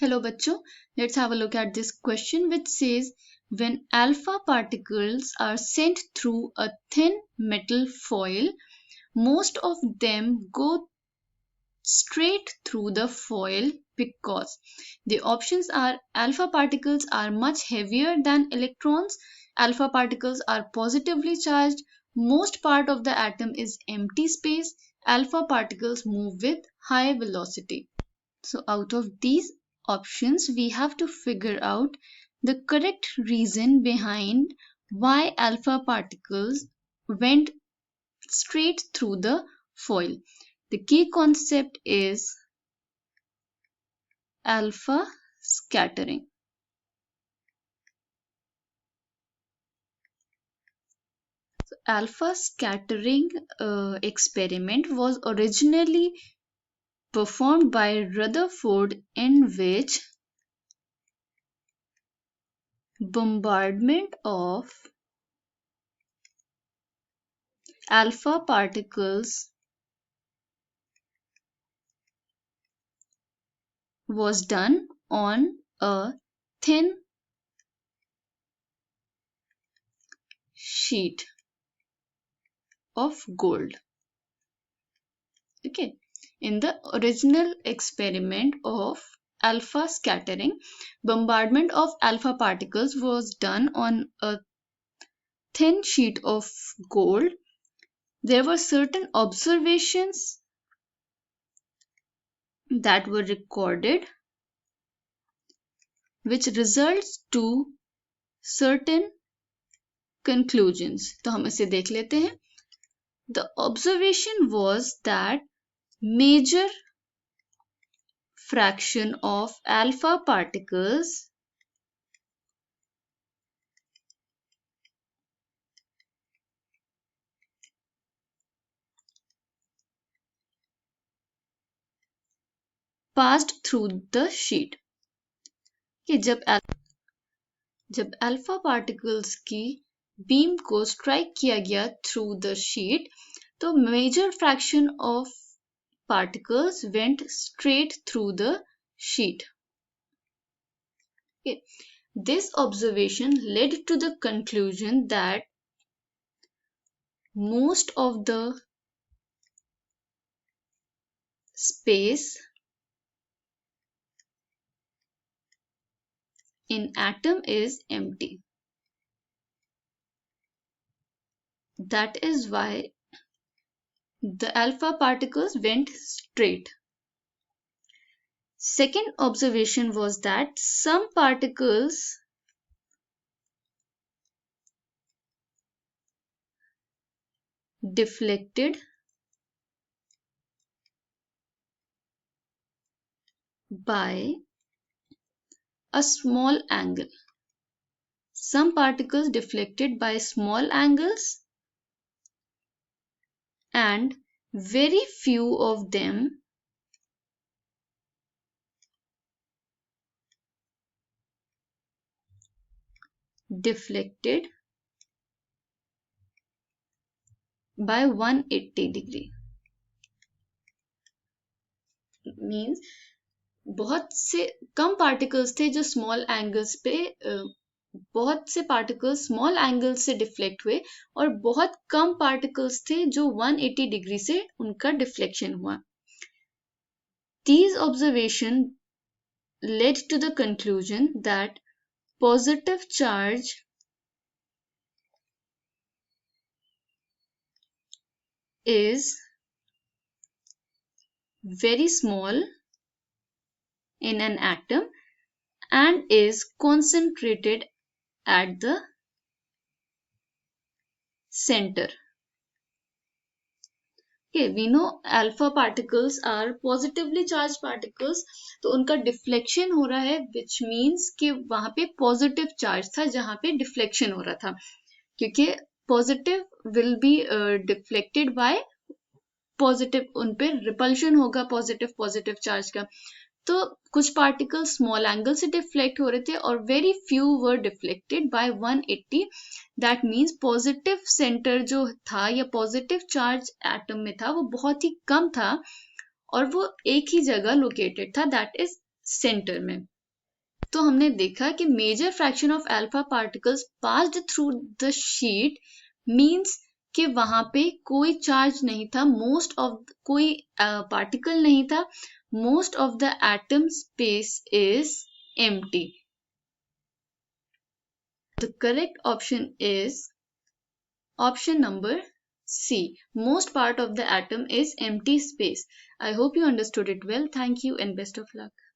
Hello bachcho, let's have a look at this question which says when alpha particles are sent through a thin metal foil, most of them go straight through the foil because the options are alpha particles are much heavier than electrons, alpha particles are positively charged, most part of the atom is empty space, alpha particles move with high velocity. So out of these options, we have to figure out the correct reason behind why alpha particles went straight through the foil. The key concept is alpha scattering. So, alpha scattering experiment was originally performed by Rutherford, in which bombardment of alpha particles was done on a thin sheet of gold. Okay, in the original experiment of alpha scattering, bombardment of alpha particles was done on a thin sheet of gold. There were certain observations that were recorded which results to certain conclusions. तो हम इसे देख लेते हैं. The observation was that major fraction of alpha particles passed through the sheet. कि जब alpha particles की beam को स्ट्राइक किया गया थ्रू द शीट तो major fraction of particles went straight through the sheet. Okay. This observation led to the conclusion that most of the space in atom is empty. That is why the alpha particles went straight. Second observation was that some particles deflected by a small angle. Some particles deflected by small angles and very few of them deflected by 180 degree. Means बहुत से कम particles थे जो small angles पे बहुत से particles small angles से deflect हुए और बहुत कम पार्टिकल्स थे जो 180 डिग्री से उनका डिफ्लेक्शन हुआ. These observations led to the conclusion that positive charge is very small in an atom and is concentrated at the center. Okay, we know alpha particles are positively charged particles, तो उनका deflection हो रहा है, which means कि वहाँ पे positive charge था जहाँ पे deflection हो रहा था, क्योंकि positive will be deflected by positive, उन पे repulsion होगा positive charge का. तो कुछ पार्टिकल्स स्मॉल एंगल से डिफ्लेक्ट हो रहे थे और very few were deflected by 180. That means positive centre जो था या पॉजिटिव चार्ज एटम में था वो बहुत ही कम था और वो एक ही जगह लोकेटेड था, दैट इज सेंटर में। तो हमने देखा कि major fraction of alpha particles passed through the sheet means कि वहां पे कोई चार्ज नहीं था, कोई पार्टिकल नहीं था, most of the atom space is empty. The correct option is option number C. Most part of the atom is empty space. I hope you understood it well. Thank you and best of luck.